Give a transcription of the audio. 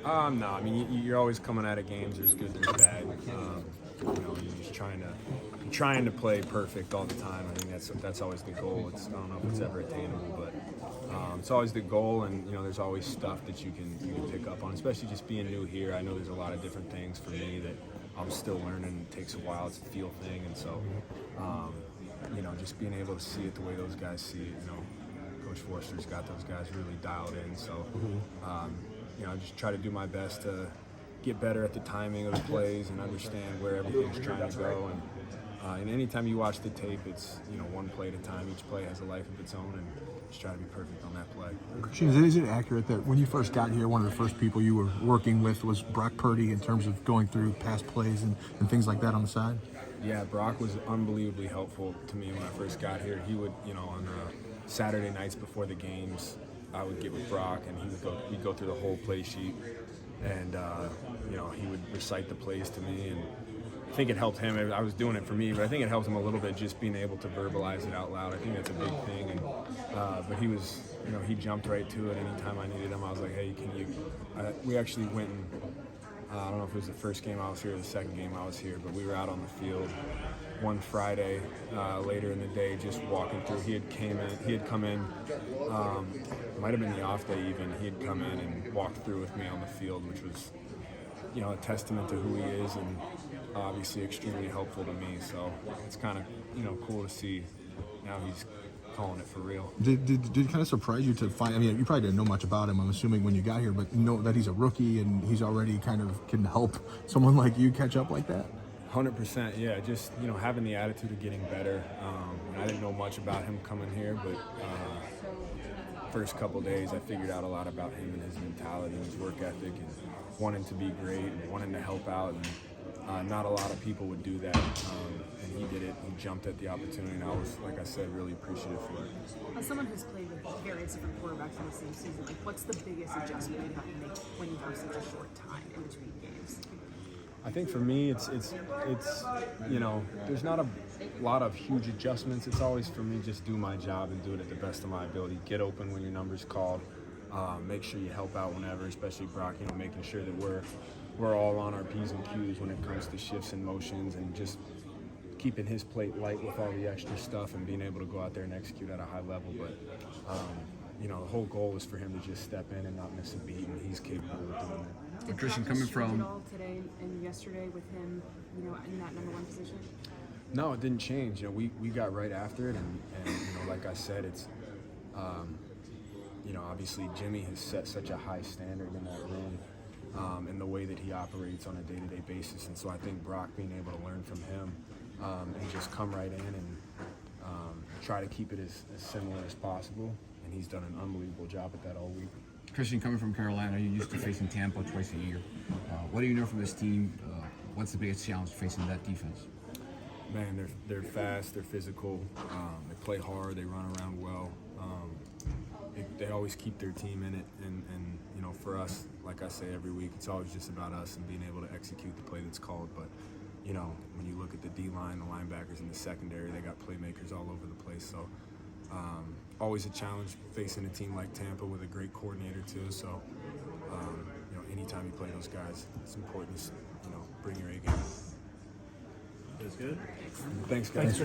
No, I mean you're always coming out of games. There's good, there's bad. You're just trying to play perfect all the time. I think that's always the goal. I don't know if it's ever attainable, but it's always the goal. And there's always stuff that you can pick up on, especially just being new here. I know there's a lot of different things for me that I'm still learning. It takes a while. It's a feel thing, and so just being able to see it the way those guys see it. Coach Forster's got those guys really dialed in. So. Just try to do my best to get better at the timing of the plays and understand where everything's trying to go. And anytime you watch the tape, it's one play at a time. Each play has a life of its own, and just try to be perfect on that play. Christian, is it accurate that when you first got here, one of the first people you were working with was Brock Purdy in terms of going through past plays and things like that on the side? Yeah, Brock was unbelievably helpful to me when I first got here. He would, on Saturday nights before the games, I would get with Brock, and he'd go through the whole play sheet, and he would recite the plays to me, and I think it helped him. I was doing it for me, but I think it helped him a little bit just being able to verbalize it out loud. I think that's a big thing, and but he was, he jumped right to it anytime I needed him. I was like, hey, can you? We actually went and I don't know if it was the first game I was here or the second game I was here, but we were out on the field one Friday later in the day, just walking through. He had come in. Might have been the off day even. He had come in and walked through with me on the field, which was, a testament to who he is, and obviously extremely helpful to me. So it's kind of, cool to see now he's calling it for real. Did it kind of surprise you to find? I mean, you probably didn't know much about him, I'm assuming, when you got here, but know that he's a rookie and he's already kind of can help someone like you catch up like that? 100%, yeah. Just having the attitude of getting better. I didn't know much about him coming here, but first couple days I figured out a lot about him and his mentality and his work ethic and wanting to be great and wanting to help out. And not a lot of people would do that, and he did it. He jumped at the opportunity, and I was, like I said, really appreciative for it. As someone who's played with various different quarterbacks in the same season, what's the biggest adjustment you have to make when you have such a short time in between games? I think for me, it's there's not a lot of huge adjustments. It's always for me just do my job and do it at the best of my ability. Get open when your number's called. Make sure you help out whenever, especially Brock. Making sure that we're all on our P's and Q's when it comes to shifts and motions, and just keeping his plate light with all the extra stuff and being able to go out there and execute at a high level. But the whole goal is for him to just step in and not miss a beat, and he's capable of doing that. Did Christian, practice coming from change at all today and yesterday with him, in that number one position? No, it didn't change. We got right after it, and like I said, it's obviously Jimmy has set such a high standard in that room, and the way that he operates on a day-to-day basis, and so I think Brock being able to learn from him and just come right in and try to keep it as similar as possible, and he's done an unbelievable job at that all week. Christian, coming from Carolina, you're used to facing Tampa twice a year. What do you know from this team? What's the biggest challenge facing that defense? Man, they're fast, they're physical, they play hard, they run around well. They always keep their team in it, and for us, like I say every week, it's always just about us and being able to execute the play that's called. But when you look at the D-line, the linebackers, and the secondary, they got playmakers all over the place. So always a challenge facing a team like Tampa with a great coordinator too. So anytime you play those guys, it's important to bring your A game. That's good. Thanks, guys.